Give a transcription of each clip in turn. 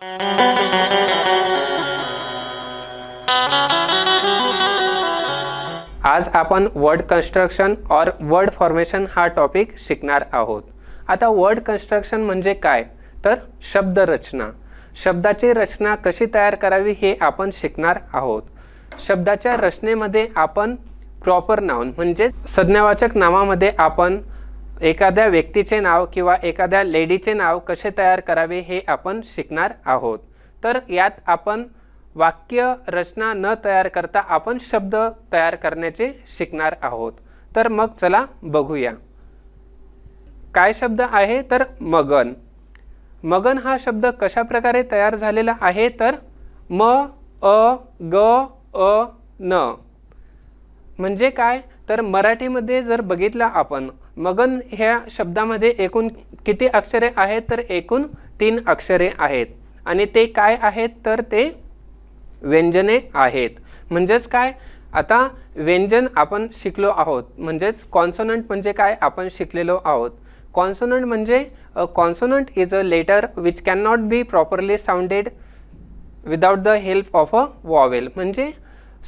आज आपण word construction और वर्ड फॉर्मेशन हा टॉपिक शिकणार आहोत। आता वर्ड कन्स्ट्रक्शन म्हणजे काय तर शब्द रचना, शब्दाची रचना कशी तयार करावी हे आपण शिकणार आहोत। शब्दाच्या रचनेमध्ये आपण प्रॉपर नाउन म्हणजे संज्ञावाचक नामामध्ये आपण एखाद्या व्यक्तीचे नाव किंवा एखाद्या लेडीचे नाव कसे तयार करावे हे आपण शिकणार आहोत। तर यात आपण वाक्य रचना न तयार करता आपण शब्द तयार करण्याचे शिकणार आहोत। तर मग चला बघूया काय शब्द आहे तर मगन। मगन हा शब्द कशा प्रकारे तयार झालेला आहे तर म अ ग अ न म्हणजे काय तर मराठीमध्ये जर बघितला आपण मगन ह्या शब्दामध्ये एकूण किती अक्षरे आहेत तर एकूण 3 अक्षरे आहेत आणि ते काय आहेत तर ते व्यंजने आहेत। म्हणजेच काय आता व्यंजन आपण शिकलो आहोत म्हणजेच कॉन्सोनंट म्हणजे काय आपण शिकलेलो आहोत। कॉन्सोनंट म्हणजे consonant is a letter which can not be properly sounded without the help of a vowel म्हणजे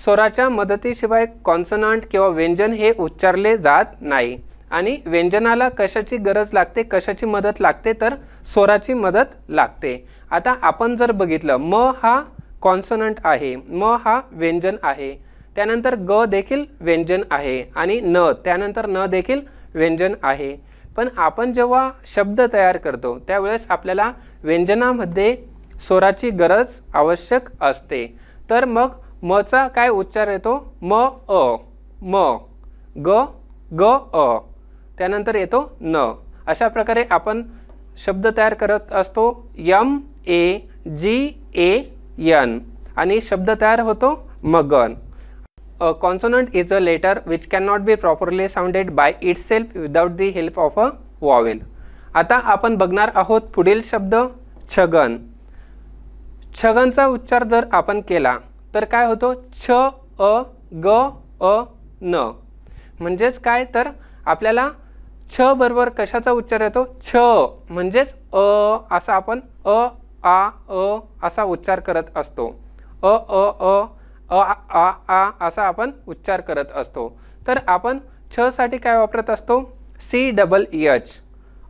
स्वराच्या मदतीशिवाय कॉन्सोनंट किंवा व्यंजन हे उच्चारले जात नाही। आणि व्यंजनाला कशाची गरज लागते कशाची मदत लागते तर स्वराची मदत लागते। आता आपण जर बघितलं म हा कॉन्सोनंट आहे, म हा व्यंजन आहे, त्यानंतर ग देखील व्यंजन आहे आणि न त्यानंतर न देखील व्यंजन आहे। पण आपण जेव्हा शब्द तयार करतो त्यावेळेस आपल्याला व्यंजनामध्ये स्वराची गरज आवश्यक असते। तर मग म चा काय उच्चार येतो म अ, म ग ग अ, त्यानंतर येतो न। अशा प्रकारे आपण शब्द तयार करत असतो यम ए जी ए यन आणि शब्द तयार होतो मगन। A consonant is a letter which can not be properly sounded by itself without the help of a vowel. आता आपण बघणार आहोत पुढील शब्द छगन। छगनचा उच्चार जर आपण केला तर काय होतो छ अ ग अ न म्हणजेच काय तर आपल्याला छ बरोबर कशाचा उच्चार येतो छ म्हणजेच असा आपण अ असा उच्चार करत असतो। आ असा आपण उच्चार करत असतो। तर आपण छ साठी काय वापरत असतो सी डबल एच,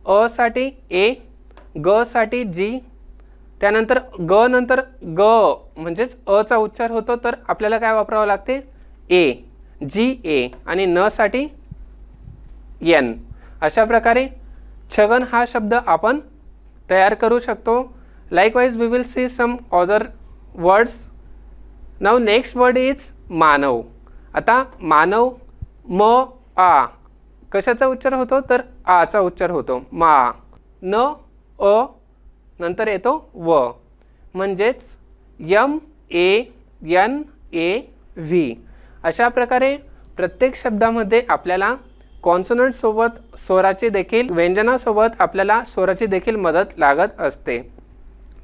अ साठी ए, ग साठी जी, त्यानंतर ग नंतर ग म्हणजेच अ चा उच्चार होतो तर आपल्याला काय वापरावं लागते ए जी ए आणि न साठी एन। अशा प्रकारे छगन हा शब्द आपण तयार करू शकतो। Likewise we will see some other words. Now next word is मानव। आता मानव म आ कशाचा उच्चार होतो तर आ चा उच्चार होतो मा, न अ नंतर येतो व म्हणजेच M A N A V. अशा प्रकारे प्रत्येक शब्दामध्ये आपल्याला कॉन्सोनंट सोबत स्वराची देखील व्यंजनासोबत आपल्याला स्वराची देखील मदत लागत असते।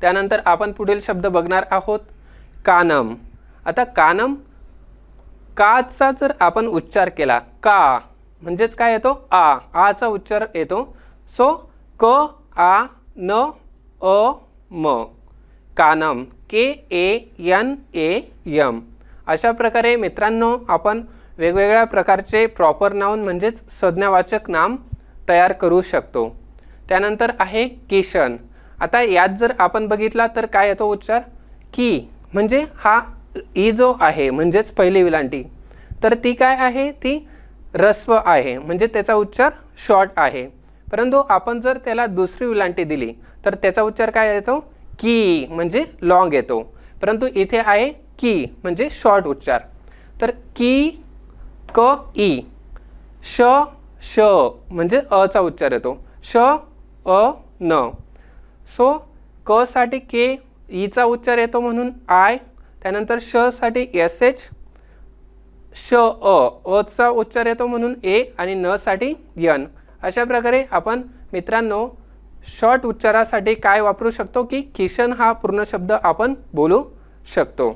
त्यानंतर आपण पुढील शब्द बघणार आहोत कानम। आता कानम काचा जर आपण उच्चार केला का म्हणजेच काय येतो आ चा उच्चार येतो सो क आ न अ म कानम के ए एन ए यम। अशा प्रकारे मित्रांनो आपण वेगवेगळ्या प्रकारचे प्रॉपर नाउन म्हणजेच संज्ञावाचक नाम तयार करू शकतो। त्यानंतर आहे किशन। आता यात जर आपण बघितला तर काय येतो उच्चार की म्हणजे हा ई जो आहे म्हणजेच पहिली विलांटी तर ती काय आहे ती रस्व आहे म्हणजे त्याचा उच्चार शॉर्ट आहे। परंतु आपण जर त्याला दुसरी विलांटी दिली तर त्याचा उच्चार काय येतो की म्हणजे लॉंग येतो। परंतु इथे आहे की म्हणजे शॉर्ट उच्चार तर की क ई श श म्हणजे अ चा उच्चार येतो श अ न। सो क साठी के ई चा उच्चार येतो म्हणून आय, त्यानंतर श साठी एस एच, श अ चा उच्चार येतो म्हणून ए आणि न साठी यन। अशा प्रकारे आपण मित्रांनो शॉर्ट उच्चारासाठी काय वापरू शकतो की किशन हा पूर्ण शब्द आपण बोलू शकतो।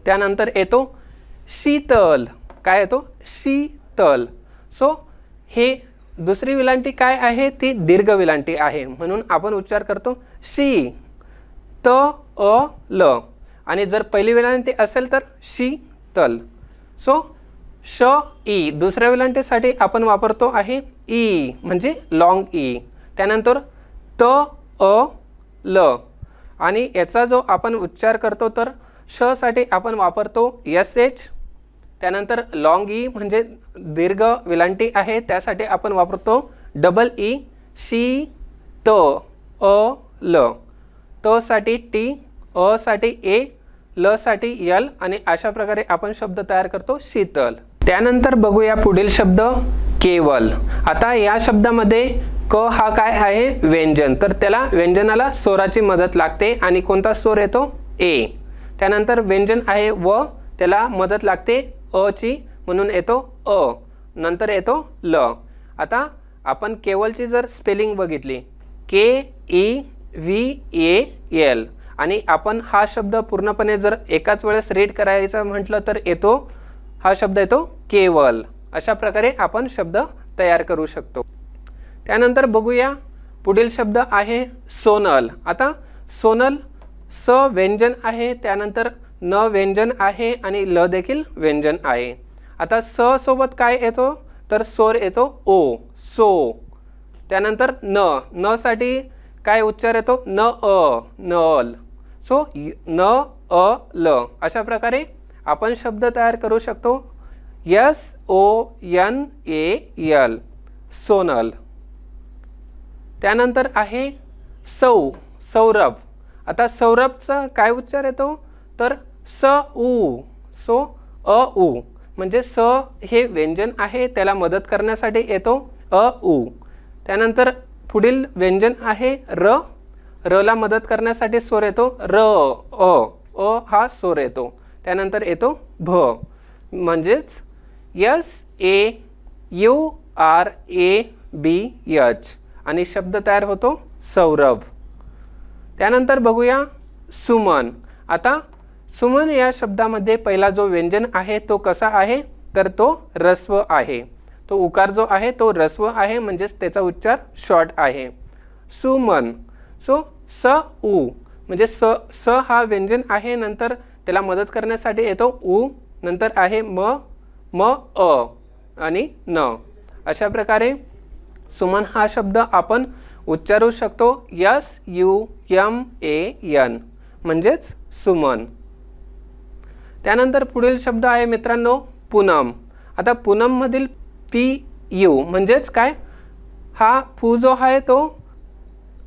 त्यानंतर येतो शीतल। काय येतो शीतल। सो हे दुसरी विलांटी काय आहे ती दीर्घ विलांटी आहे म्हणून आपण उच्चार करतो शी त ल आणि जर पहिली वेलांटी असेल तर शीतल. सो श ई दुसऱ्या वेलांटीसाठी आपण वापरतो आहे ई म्हणजे लॉंग ई. त्यानंतर त अ ल आणि याचा जो आपण उच्चार करतो तर श साठी आपण वापरतो एस एच. त्यानंतर लॉंग ई म्हणजे दीर्घ वेलांटी आहे त्यासाठी आपण वापरतो डबल ई. शी त अ ल. त साठी टी, अ साठी ए, ल साठी यल आणि अशा प्रकारे आपण शब्द तयार करतो शीतल. त्यानंतर बघूया पुढील शब्द केवल. आता या शब्दामध्ये क हा काय आहे व्यंजन, तर त्याला व्यंजनाला स्वराची मदत लागते आणि कोणता स्वर येतो ए. त्यानंतर व्यंजन आहे व त्याला मदत लागते अ ची म्हणून येतो अ, नंतर येतो ल. आता आपण केवलची जर स्पेलिंग बघितली के ई व्ही ए एल आणि आपण हा शब्द पूर्णपणे जर एकाच वेळेस रीड करायचा म्हटलं तर येतो हा शब्द येतो केवल. अशा प्रकारे आपण शब्द तयार करू शकतो. त्यानंतर बघूया पुढील शब्द आहे सोनल. आता सोनल स व्यंजन आहे, त्यानंतर न व्यंजन आहे आणि ल देखील व्यंजन आहे. आता स सोबत काय येतो तर स्वर येतो ओ सो. त्यानंतर न साठी काय उच्चार येतो न अ नल. सो न अ ल अशा प्रकारे आपण शब्द तयार करू शकतो S O N A L Sonal. त्यानंतर आहे सौरभ. आता सौरभचा काय उच्चार येतो तर स उ. सो अ उ म्हणजे स हे व्यंजन आहे त्याला मदत करण्यासाठी येतो अ उ. त्यानंतर पुढील व्यंजन आहे र. र ला मदत करण्यासाठी स्वर येतो र अ हा स्वर येतो. त्यानंतर येतो भ म्हणजेच S A U R A B H आणि शब्द तयार होतो सौरभ. त्यानंतर बघूया सुमन. आता सुमन या शब्दामध्ये पहिला जो व्यंजन आहे तो कसा आहे तर तो रस्व आहे. तो उकार जो आहे तो रस्व आहे म्हणजेच त्याचा उच्चार शॉर्ट आहे सुमन. सो स उ म्हणजे स हा व्यंजन आहे, नंतर त्याला मदत करण्यासाठी येतो उ, नंतर आहे म अ आणि न. अशा प्रकारे सुमन हा शब्द आपण उच्चारू शकतो S U M A N म्हणजेच सुमन. त्यानंतर पुढील शब्द आहे मित्रांनो पूनम. आता पूनम मधील पी यू म्हणजेच काय हा पू जो आहे तो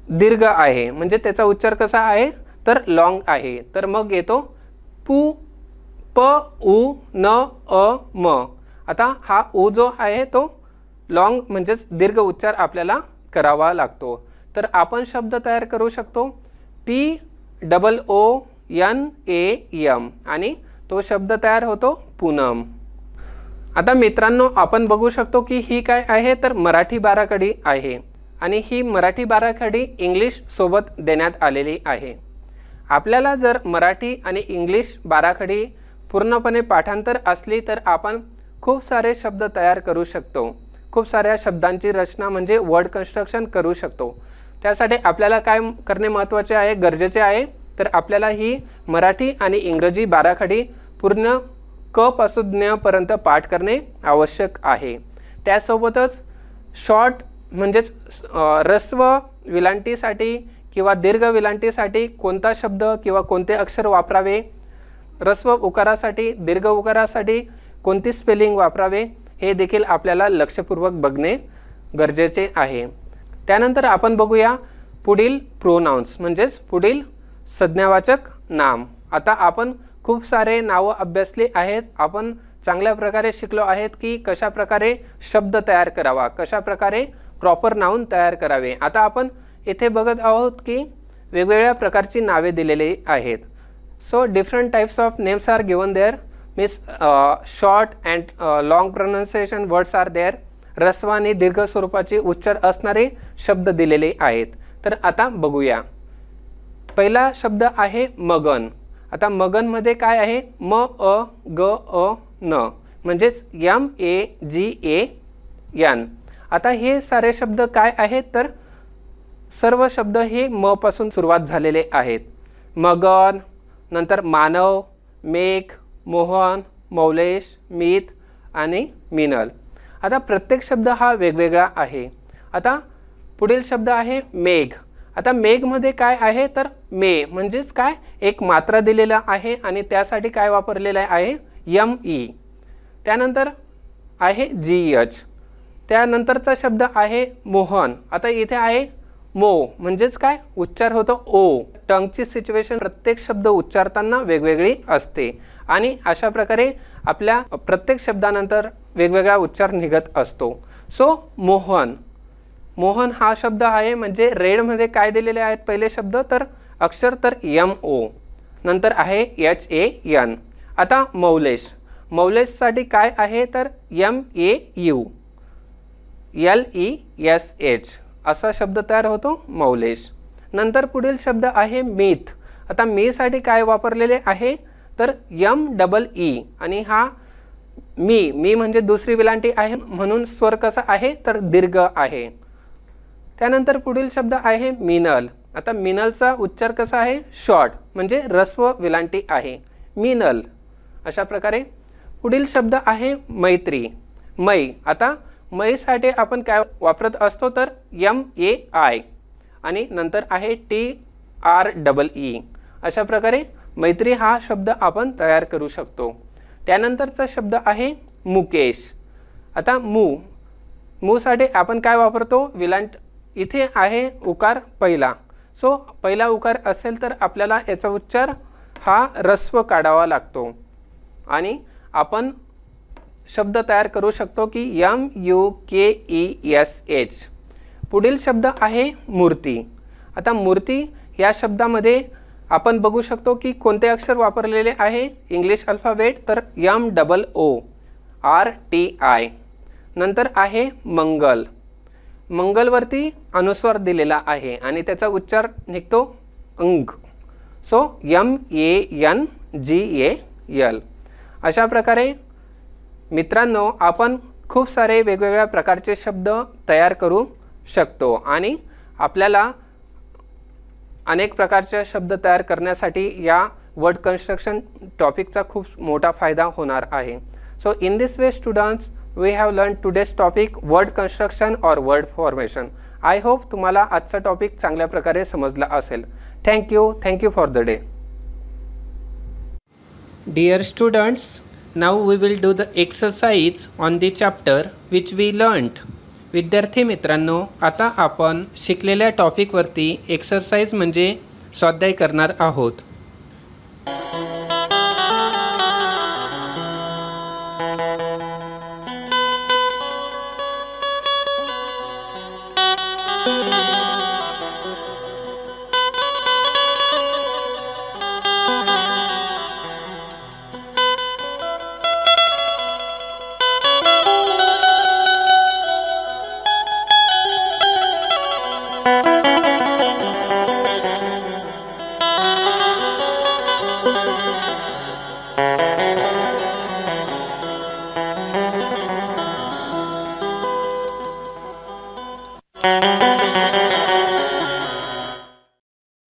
दीर्घ आहे म्हणजे त्याचा उच्चार कसा आहे तर लॉंग आहे. तर मग येतो पू प उ न अ म. आता हा उ जो आहे तो लॉंग म्हणजेच दीर्घ उच्चार आपल्याला करावा लागतो. तर आपण शब्द तयार करू शकतो P double O N A M आणि तो शब्द तयार होतो पूनम. आता मित्रांनो आपण बघू शकतो की ही काय आहे तर मराठी बाराखडी आहे आणि ही मराठी बाराखडी इंग्लिश सोबत देण्यात आलेली आहे. आपल्याला जर मराठी आणि इंग्लिश बाराखडी पूर्णपणे पाठांतर असली तर आपण खूप सारे शब्द तयार करू शकतो. खूप साऱ्या शब्दांची रचना म्हणजे वर्ड कन्स्ट्रक्शन करू शकतो. त्यासाठी आपल्याला काय करणे महत्त्वाचे आहे गरजेचे आहे तर आपल्याला ही मराठी आणि इंग्रजी बाराखडी पूर्ण क पासून ज्ञ पर्यंत पाठ करणे आवश्यक आहे. त्यासोबतच शॉर्ट म्हणजेच ह्रस्व विलांटीसाठी किंवा दीर्घ विलांटीसाठी कोणता शब्द किंवा कोणते अक्षर वापरावे, ह्रस्व उकारासाठी दीर्घ उकारासाठी कोणती स्पेलिंग वापरावे हे देखील आपल्याला लक्षपूर्वक बघणे गरजेचे आहे. त्यानंतर आपण बघूया पुढील प्रोनाउन्स म्हणजेच पुढील संज्ञावाचक नाम. आता आपण खूप सारे नावं अभ्यासली आहेत. आपण चांगल्या प्रकारे शिकलो आहेत की कशा प्रकारे शब्द तयार करावा, कशा प्रकारे प्रॉपर नाउन तयार करावे. आता आपण इथे बघत आहोत की वेगवेगळ्या प्रकारची नावे दिलेली आहेत. So different types of names are given there means short and long pronunciation words are there. ह्रस्व आणि दीर्घ स्वरूपाचे उच्चार असणारे शब्द दिलेले आहेत. तर आता बघूया. पहिला शब्द आहे मगन. आता मगन मध्ये काय आहे म अ ग अ न म्हणजेच M A G A N. आता हे सारे शब्द काय आहेत तर सर्व शब्द हे म पासून सुरुवात झालेले आहेत. मगन, नंतर मानव, मेघ, मोहन, मौलेश, मीत आणि मिनल. आता प्रत्येक शब्द हा वेगवेगळा आहे. आता पुढील शब्द आहे मेघ. आता मेघमध्ये काय आहे तर मे म्हणजेच काय एक मात्रा दिलेला आहे आणि त्यासाठी काय वापरलेलं आहे यम ई. त्यानंतर आहे जी एच. त्यानंतरचा शब्द आहे मोहन. आता इथे आहे मो म्हणजेच काय उच्चार होतो ओ. टंगची सिच्युएशन प्रत्येक शब्द उच्चारताना वेगवेगळी असते आणि अशा प्रकारे आपल्या प्रत्येक शब्दानंतर वेगवेगळा उच्चार निघत असतो. सो मोहन, मोहन हा शब्द आहे. म्हणजे रेडमध्ये काय दिलेले आहेत पहिले शब्द तर अक्षर तर यम ओ, नंतर आहे एच ए एन. आता मौलेश, मौलेशसाठी काय आहे तर M A U L E S H असा शब्द तयार होतो मौलेश. नंतर पुढील शब्द आहे मीत. आता मीसाठी काय वापरलेले आहे तर यम डबल ई आणि हा मी म्हणजे दुसरी वेलांटी आहे म्हणून स्वर कसा आहे तर दीर्घ आहे. त्यानंतर पुढील शब्द आहे मिनल. आता मिनलचा उच्चार कसा आहे शॉर्ट म्हणजे रस्व वेलांटी आहे मिनल. अशा प्रकारे पुढील शब्द आहे मैत्री, मै. आता मैसाठी आपण काय वापरत असतो तर एम ए आय आणि नंतर आहे टी आर डबल ई. अशा प्रकारे मैत्री हा शब्द आपण तयार करू शकतो. त्यानंतरचा शब्द आहे मुकेश. आता मूसाठी आपण काय वापरतो वेलांट. इथे आहे उकार पहिला. सो पहिला उकार असेल तर आपल्याला याचा उच्चार हा रस्व काढावा लागतो आणि आपण शब्द तयार करू शकतो की M U K E S H. पुढील शब्द आहे मूर्ती. आता मूर्ती या शब्दामध्ये आपण बघू शकतो की कोणते अक्षर वापरलेले आहे इंग्लिश अल्फाबेट तर M double O R T I. नंतर आहे मंगल. मंगलवरती अनुस्वार दिलेला आहे आणि त्याचा उच्चार निघतो अंग. So M A N G A L. अशा प्रकारे मित्रांनो आपण खूप सारे वेगवेगळ्या प्रकारचे शब्द तयार करू शकतो आणि आपल्याला अनेक प्रकारचे शब्द तयार करण्यासाठी या वर्ड कन्स्ट्रक्शन टॉपिकचा खूप मोठा फायदा होणार आहे. So in this way students we have learned today's topic word construction or word formation. I hope तुम्हाला आजचा टॉपिक चांगल्या प्रकारे समजला असेल. Thank you for the day. Dear students, now we will do the exercise on the chapter which we learned. विद्यार्थी मित्रांनो, आता आपण शिकलेल्या टॉपिकवरती एक्सरसाइज म्हणजे स्वाध्याय करणार आहोत.